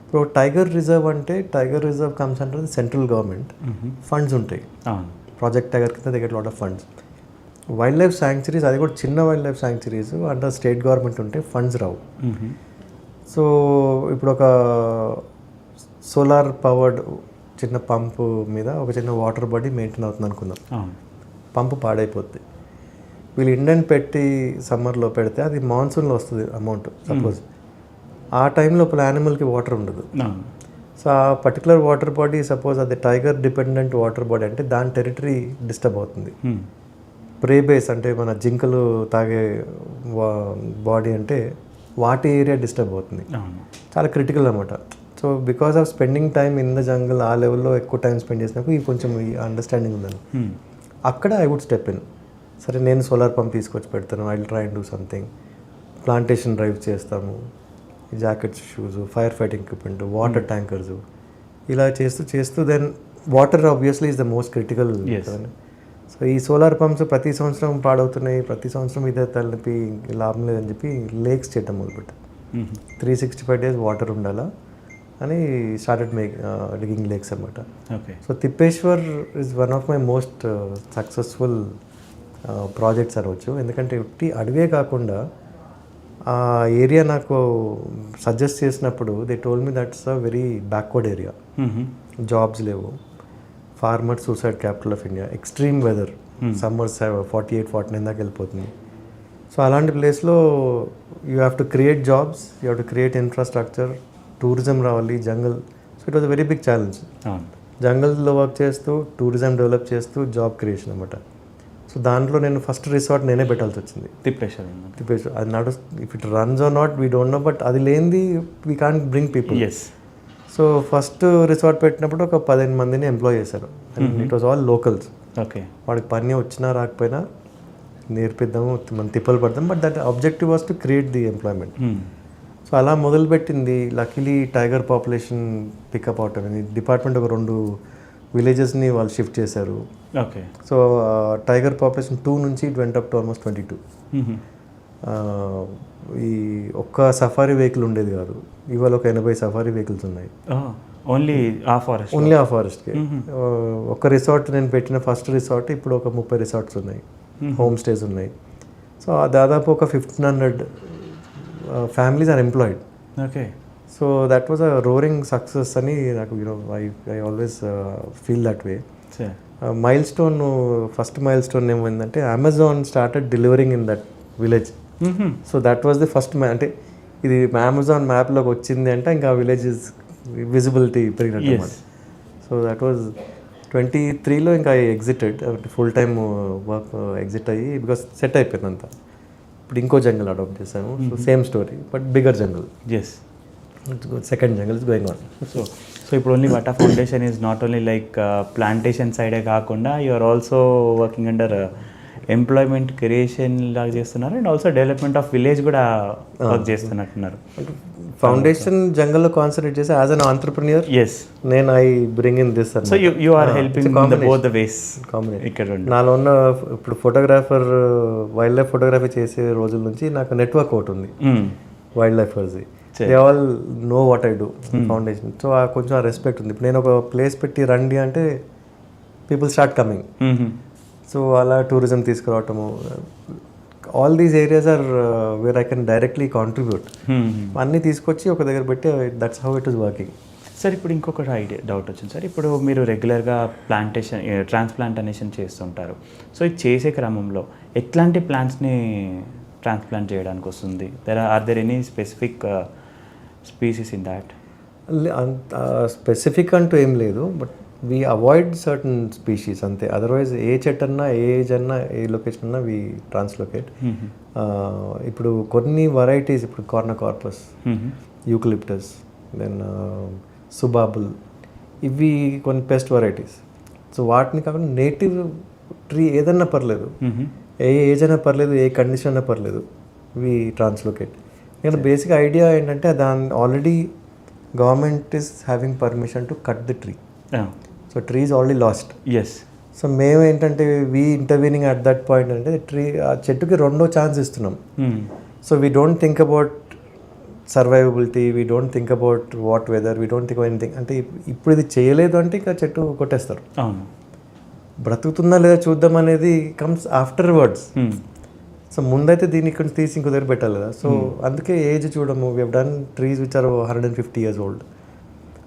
ఇప్పుడు tiger reserve అంటే tiger reserve comes అంటారు సెంట్రల్ గవర్నమెంట్ ఫండ్స్ ఉంటాయి. ప్రాజెక్ట్ టైగర్ కింద దగ్గర lot of funds. Wild life sanctuaries అది కూడా చిన్న wild life sanctuaries under state government ఉంటే ఫండ్స్ రావు. సో ఇప్పుడు ఒక సోలార్ పవర్డ్ చిన్న పంపు మీద ఒక చిన్న వాటర్ బాడీ మెయింటైన్ అవుతుంది అనుకుందాం. పంపు పాడైపోద్ది. వీళ్ళు ఇండియన్ పెట్టి సమ్మర్లో పెడితే అది మాన్సూన్లో వస్తుంది అమౌంట్ సపోజ్. ఆ టైంలో యానిమల్కి వాటర్ ఉండదు. సో ఆ పర్టికులర్ వాటర్ బాడీ సపోజ్ అది టైగర్ డిపెండెంట్ వాటర్ బాడీ అంటే దాని టెరిటరీ డిస్టర్బ్ అవుతుంది. ప్రే బేస్ అంటే మన జింకలు తాగే బాడీ అంటే వాటి ఏరియా డిస్టర్బ్ అవుతుంది. చాలా క్రిటికల్ అనమాట. So because of spending time in the jungle ఆ లెవెల్లో ఎక్కువ టైం స్పెండ్ చేసినప్పుడు ఈ కొంచెం ఈ అండర్స్టాండింగ్ ఉందని అక్కడ ఐ వుడ్ స్టెప్ ఇన్. సరే నేను సోలార్ పంప్ తీసుకొచ్చి పెడతాను, I will try and do something. Plantation drive చేస్తాము, jackets, shoes, fire fighting equipment, water tankers, ఇలా చేస్తూ then water obviously is the most critical. So ఈ సోలార్ పంప్స్ ప్రతి సంవత్సరం పాడవుతున్నాయి, ప్రతి సంవత్సరం ఇదే తలపి లాభం లేదని చెప్పి లేక్స్ చేయటం మొదలుపెట్టాం. 365 days వాటర్ ఉండాలా అని స్టార్టెడ్ డిగింగ్ లేక్స్ అనమాట. So Tipeshwar is one of my most successful projects అనవచ్చు. ఎందుకంటే ఉట్టి అడవే కాకుండా ఆ ఏరియా నాకు సజెస్ట్ చేసినప్పుడు they told me that's a very backward area. Jobs లేవు, farmer suicide capital of India, extreme weather, summers 48-49 దాకా వెళ్ళిపోతుంది. సో అలాంటి ప్లేస్లో you have to create jobs, you have to create infrastructure, tourism రావాలి, jungle. So it was a very big challenge. జంగల్లో work చేస్తూ tourism develop చేస్తూ job creation అనమాట. So దాంట్లో నేను ఫస్ట్ రిసార్ట్ నేనే పెట్టాల్సి వచ్చింది, తిప్పేశ్వర్. అది not if it runs or not we don't know, but అది లేనిది we can't bring people. So first resort పెట్టినప్పుడు ఒక 15 మందిని ఎంప్లాయ్ చేశారు. It was all locals. వాడికి పని వచ్చినా రాకపోయినా నేర్పిద్దాము, మనం తిప్పలు పడతాం, but that objective was to create the employment. So అలా మొదలుపెట్టింది. Luckily tiger population pick up out అనేది డిపార్ట్మెంట్ ఒక 2 విలేజెస్ని వాళ్ళు షిఫ్ట్ చేశారు. సో టైగర్ పాపులేషన్ 2 నుంచి it went up to almost 22. ఈ ఒక్క సఫారీ వెహికల్ ఉండేది కాదు, ఇవాళ ఒక 80 సఫారీ వెహికల్స్ ఉన్నాయి ఓన్లీ ఆ ఫారెస్ట్కి. ఒక రిసార్ట్ నేను పెట్టిన ఫస్ట్ రిసార్ట్ ఇప్పుడు ఒక 30 రిసార్ట్స్ ఉన్నాయి, హోమ్ స్టేస్ ఉన్నాయి. సో దాదాపు ఒక 1500 families are employed. So that was a roaring success అని నాకు I always feel that way. Milestone, first milestone ఏమైందంటే Amazon started delivering in that village. So that was the first అంటే ఇది Amazon మ్యాప్లోకి వచ్చింది అంటే ఇంకా village visibility పెరిగినట్టు. సో దట్ వాజ్ 23లో ఇంకా excited, full time work exit అయ్యి బికాస్ సెట్ అయిపోయింది అంతా. ఇప్పుడు ఇంకో జంగల్ అడాప్ట్ చేశాను. So same story but bigger jungle. Second jungle is going on. So ఇప్పుడు only Vata foundation is not only like plantation సైడే కాకుండా you are also working under employment creation లాగా చేస్తున్నారు, and also development of village కూడా work చేస్తున్నట్టున్నారు. Foundation జంగల్లో concentrate చేసి as an entrepreneur నేను I bring in this. So you are helping both the ways. ఇక్కడ నాలో ఉన్న ఇప్పుడు ఫోటోగ్రాఫర్, వైల్డ్ లైఫ్ ఫోటోగ్రఫీ చేసే రోజుల నుంచి నాకు నెట్వర్క్ ఒకటి ఉంది వైల్డ్ లైఫర్స్ది. They all know what I do foundation. So కొంచెం ఆ రెస్పెక్ట్ ఉంది. ఇప్పుడు నేను ఒక ప్లేస్ పెట్టి రండి అంటే పీపుల్ స్టార్ట్ కమింగ్. సో అలా టూరిజం తీసుకురావటము, all these areas are where I can directly contribute. అన్నీ తీసుకొచ్చి ఒక దగ్గర పెట్టి that's how it is working. Sir ఇప్పుడు ఇంకొకటి డౌట్ వచ్చింది సార్. ఇప్పుడు మీరు రెగ్యులర్గా ట్రాన్స్ప్లాంటేషన్ చేస్తుంటారు. సో ఇది చేసే క్రమంలో ఎట్లాంటి ప్లాంట్స్ని ట్రాన్స్ప్లాంట్ చేయడానికి వస్తుంది? Are there any specific species in that? Specific అంటూ ఏం లేదు, but we avoid certain species అంతే. అదర్వైజ్ ఏ చెట్టు అన్నా, ఏ ఏజ్ అన్నా, ఏ లొకేషన్ అన్నా వీ ట్రాన్స్లొకేట్. ఇప్పుడు కొన్ని వెరైటీస్, ఇప్పుడు కార్నోకార్పస్, యూకలిప్టస్, దెన్ సుబాబుల్, ఇవి కొన్ని పెస్ట్ వెరైటీస్. సో వాటిని కాకుండా నేటివ్ ట్రీ ఏదన్నా పర్లేదు, ఏ ఏజ్ అయినా పర్లేదు, ఏ కండిషన్ అయినా పర్లేదు, వీ ట్రాన్స్లొకేట్. ఎందుకంటే బేసిక్ ఐడియా ఏంటంటే దాని already government is having permission to cut the tree. So tree is already lost. So మేము ఏంటంటే we intervening at that point అంటే ట్రీ, ఆ చెట్టుకి 2వ ఛాన్స్ ఇస్తున్నాం. So we don't think about survivability, we don't think about what weather, we don't think anything. అంటే ఇప్పుడు ఇది చేయలేదు అంటే ఇంకా చెట్టు కొట్టేస్తారు. అవును. బ్రతుకుతుందా లేదా చూద్దాం అనేది కమ్స్ ఆఫ్టర్ వర్డ్స్. సో ముందైతే దీన్ని ఇక్కడ తీసి ఇంకో దగ్గర పెట్టాలి కదా. సో అందుకే ఏజ్ చూడము. We have done trees which are 150 years old.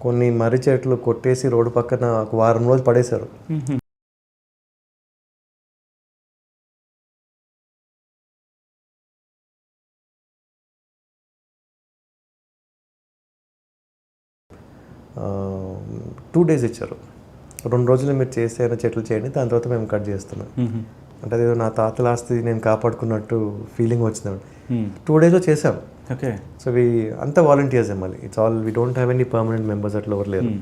కొన్ని మర్రి చెట్లు కొట్టేసి రోడ్డు పక్కన ఒక వారం రోజులు పడేశారు. టూ డేస్ ఇచ్చారు. 2 రోజులు మీరు చేసే చెట్లు చేయండి, దాని తర్వాత మేము కట్ చేస్తున్నాం. అంటే అదేదో నా తాతల ఆస్తి నేను కాపాడుకున్నట్టు ఫీలింగ్ వచ్చింది. 2 daysలో చేసాం. ఓకే. సో అంతా వాలంటీర్స్ మళ్ళీ. It's all, we don't have any permanent members అట్లా ఎవరు లేరు.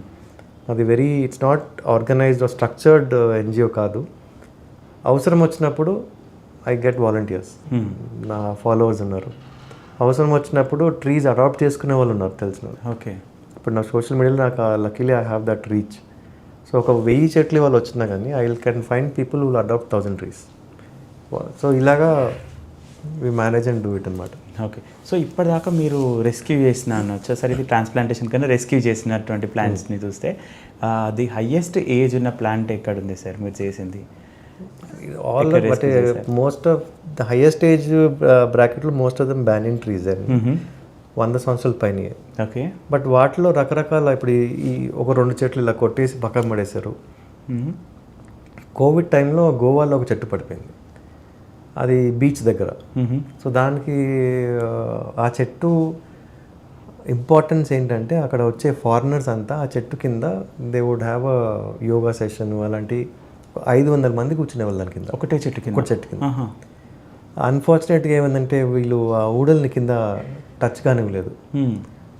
అది it's not organised or structured NGO కాదు. అవసరం వచ్చినప్పుడు ఐ గెట్ వాలంటీర్స్, నా ఫాలోవర్స్ ఉన్నారు. అవసరం వచ్చినప్పుడు ట్రీస్ అడాప్ట్ చేసుకునే వాళ్ళు ఉన్నారు తెలిసిన. ఓకే. ఇప్పుడు నా సోషల్ మీడియాలో నాకు luckily I have that reach. So ఒక 1000 చెట్లు వాళ్ళు వచ్చినా కానీ I can find people will adopt 1000 trees. So ఇలాగా we manage and do it అనమాట. ఓకే. సో ఇప్పటిదాకా మీరు రెస్క్యూ చేసిన వచ్చేసరి ఇది ట్రాన్స్ప్లాంటేషన్ కన్నా రెస్క్యూ చేసినటువంటి ప్లాంట్స్ని చూస్తే ది హయ్యెస్ట్ ఏజ్ ఉన్న ప్లాంట్ ఎక్కడ ఉంది సార్ మీరు చేసింది? All but most of the highest age బ్రాకెట్లో most of them banyan trees and 100 సంవత్సరాల పైన. ఓకే. బట్ వాటిలో రకరకాల ఇప్పుడు ఈ ఒక 2 చెట్లు ఇలా కొట్టేసి పక్కన పడేశారు. కోవిడ్ టైంలో గోవాలో ఒక చెట్టు పడిపోయింది, అది బీచ్ దగ్గర. సో దానికి ఆ చెట్టు ఇంపార్టెన్స్ ఏంటంటే అక్కడ వచ్చే ఫారినర్స్ అంతా ఆ చెట్టు కింద they would have a yoga session, అలాంటి 500 మంది కూర్చునేవాళ్ళు దాని కింద, ఒకటే చెట్టు కింద. అన్ఫార్చునేట్గా ఏమైందంటే వీళ్ళు ఆ ఊడల్ని కింద టచ్ కానివ్వలేదు.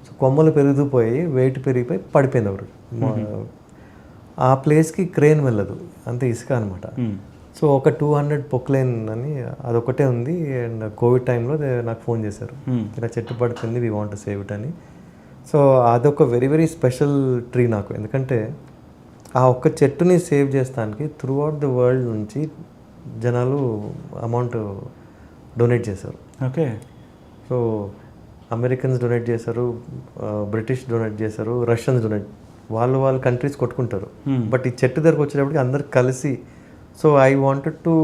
సో కొమ్మలు పెరిగిపోయి వెయిట్ పెరిగిపోయి పడిపోయింది ఒకరు. ఆ ప్లేస్కి క్రేన్ వెళ్ళదు, అంత ఇసుక అనమాట. సో ఒక 200 పొక్లైన్ అని అదొకటే ఉంది. అండ్ కోవిడ్ టైంలో నాకు ఫోన్ చేశారు, ఇలా చెట్టు పడుతుంది, we want to save it అని. సో అదొక వెరీ వెరీ స్పెషల్ ట్రీ నాకు. ఎందుకంటే ఆ ఒక్క చెట్టుని సేవ్ చేస్తానికి త్రూ అవుట్ ద వరల్డ్ నుంచి జనాలు అమౌంట్ డొనేట్ చేశారు. ఓకే. సో అమెరికన్స్ డొనేట్ చేశారు, బ్రిటిష్ డొనేట్ చేశారు, రష్యన్స్ డొనేట్, వాళ్ళు కంట్రీస్ కొట్టుకుంటారు. బట్ ఈ చెట్టు దగ్గరకు వచ్చేటప్పటికి అందరు కలిసి, so I wanted to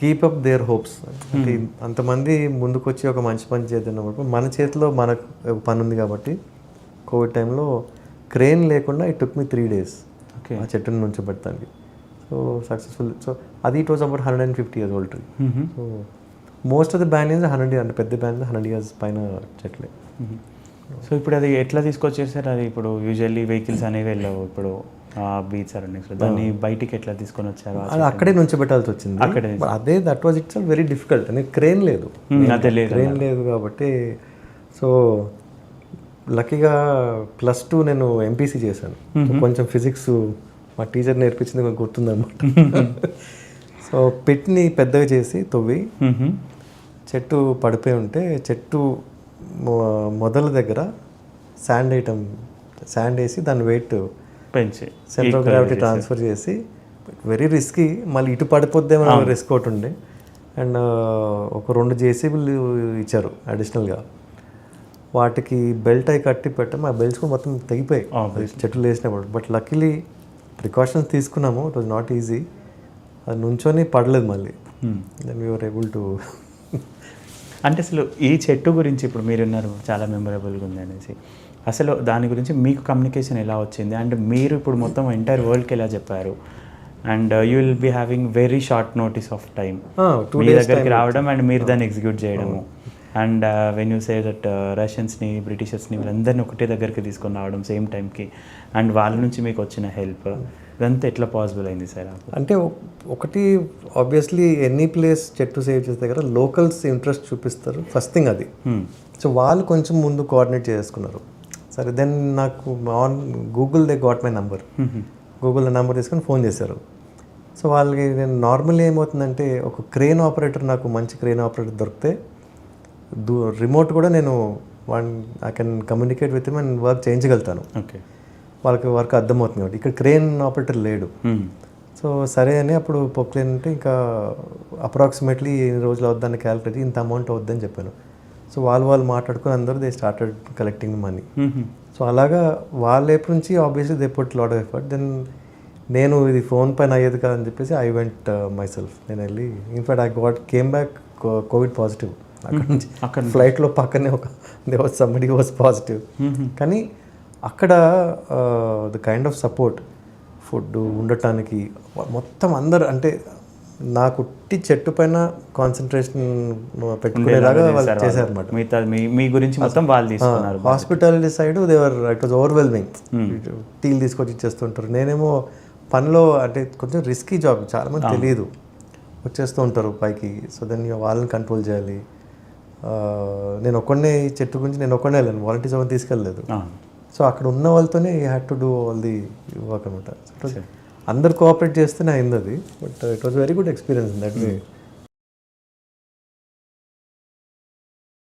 keep up their hopes. అంటే అంతమంది ముందుకు వచ్చి ఒక మంచి పని చేద్దాం, మన చేతిలో మనకు పని ఉంది కాబట్టి. కోవిడ్ టైంలో క్రేన్ లేకుండా ఇట్ టుక్ మీ 3 days ఆ చెట్టుని నుంచి పెట్టడానికి. So successful. సో అది it was about 150 years old tree. So most of the banyans 100 years, అంటే పెద్ద బ్యానియన్స్ 100 years పైన చెట్లే. సో ఇప్పుడు అది ఎట్లా తీసుకొచ్చేసారు? అది ఇప్పుడు యూజువల్లీ వెహికల్స్ అనేవి వెళ్ళవు ఇప్పుడు బీచ్ సరౌండింగ్స్, దాన్ని బయటికి ఎట్లా తీసుకొని వచ్చారు? అది అక్కడే నుంచి పెట్టాల్సి వచ్చింది. అదే that was it's very difficult. అనేది క్రేన్ లేదు, క్రేన్ లేదు కాబట్టి. సో లక్కీగా +2 నేను ఎంపీసీ చేశాను. కొంచెం ఫిజిక్స్ మా టీచర్ నేర్పించింది కొంచెం గుర్తుందన్నమాట. సో పిట్ని పెద్దగా చేసి తవ్వి చెట్టు పడిపోయి ఉంటే చెట్టు మొదల దగ్గర శాండ్ వేసి దాని వెయిట్ పెంచి సెంట్రల్ గ్రావిటీ ట్రాన్స్ఫర్ చేసి, వెరీ రిస్కీ. మళ్ళీ ఇటు పడిపోద్దేమో రిస్క్ ఒకటి ఉండే. అండ్ ఒక 2 JCBలు ఇచ్చారు అడిషనల్గా. వాటికి బెల్ట్ అయి కట్టి పెట్టాము. ఆ బెల్ట్స్ కూడా మొత్తం తెగిపోయాయి చెట్లు వేసినప్పుడు. బట్ లక్కీలీ ప్రికాషన్స్ తీసుకున్నాము. It was not easy. అది నుంచొని పడలేదు మళ్ళీ. Then we were able to. అంటే అసలు ఈ చెట్టు గురించి ఇప్పుడు మీరున్నారు చాలా మెమరబుల్గా ఉంది అనేసి, అసలు దాని గురించి మీకు కమ్యూనికేషన్ ఎలా వచ్చింది? అండ్ మీరు ఇప్పుడు మొత్తం ఎంటైర్ వరల్డ్కి ఎలా చెప్పారు? And you will be having very short notice of time మీ దగ్గరికి రావడం అండ్ మీరు దాన్ని ఎగ్జిక్యూట్ చేయడము. And when you say that రష్యన్స్ని, బ్రిటిషర్స్ని వీళ్ళందరినీ ఒకటే దగ్గరికి తీసుకొని రావడం సేమ్ టైంకి, అండ్ వాళ్ళ నుంచి మీకు వచ్చిన హెల్ప్, ఇదంతా ఎట్లా పాసిబుల్ అయింది సార్? అంటే ఒకటి ఆబ్వియస్లీ ఎనీ ప్లేస్ చెట్టు సేవ్ చేసే దగ్గర లోకల్స్ ఇంట్రెస్ట్ చూపిస్తారు, ఫస్ట్ థింగ్ అది. సో వాళ్ళు కొంచెం ముందు కోఆర్డినేట్ చేసుకున్నారు. సరే దెన్ నాకు on Google they got my number. గూగుల్లో నెంబర్ తీసుకొని ఫోన్ చేశారు. సో వాళ్ళకి నేను నార్మల్లీ ఏమవుతుందంటే ఒక క్రేన్ ఆపరేటర్, నాకు మంచి క్రేన్ ఆపరేటర్ దొరికితే రిమోట్ కూడా నేను I can communicate with him and work చేయించగలుగుతాను. ఓకే, వాళ్ళకి వర్క్ అర్థమవుతుంది కాబట్టి. ఇక్కడ క్రేన్ ఆపరేటర్ లేడు. సో సరే అని అప్పుడు పొక్లేన్ అంటే ఇంకా అప్రాక్సిమేట్లీ ఎన్ని రోజులు అవుద్దని క్యాలిక్యులేట్ ఇంత అమౌంట్ అవుద్దని చెప్పాను. సో వాళ్ళు మాట్లాడుకుని అందరూ they started collecting money. So అలాగా వాళ్ళ వైపు నుంచి obviously they put lot of effort. Then నేను ఇది ఫోన్ పైన అయ్యేది కాదని చెప్పేసి ఐ వెంట్ మై సెల్ఫ్. నేను వెళ్ళి in fact I came back Covid positive. అక్కడ నుంచి ఫ్లైట్లో పక్కనే ఒక సంబడి వాజ్ పాజిటివ్. కానీ అక్కడ the kind of support, food ఉండటానికి మొత్తం అందరు అంటే నాకు ఉట్టి చెట్టు పైన కాన్సన్ట్రేషన్ పెట్టుకునేలాగా వాళ్ళు చేశారనమాట. మీ గురించి మొత్తం వాళ్ళు తీసుకున్నారు. Hospitality side they were it was overwhelming. టీలు తీసుకొచ్చి ఇచ్చేస్తుంటారు. నేనేమో పనిలో అంటే కొంచెం రిస్కీ జాబ్, చాలామంది తెలియదు, వచ్చేస్తూ ఉంటారు పైకి. సో దెన్ వాళ్ళని కంట్రోల్ చేయాలి. నేను ఒక్కడనే ఈ చెట్టు గురించి నేను ఒక్కడే వెళ్ళాను, వాలంటీర్స్ ఎవరిని తీసుకెళ్ళలేదు. సో అక్కడ ఉన్న వాళ్ళతోనే you had to do all the work అనమాట. అందరు కోఆపరేట్ చేస్తేనే అయింది అది. But it was very good experience in that way.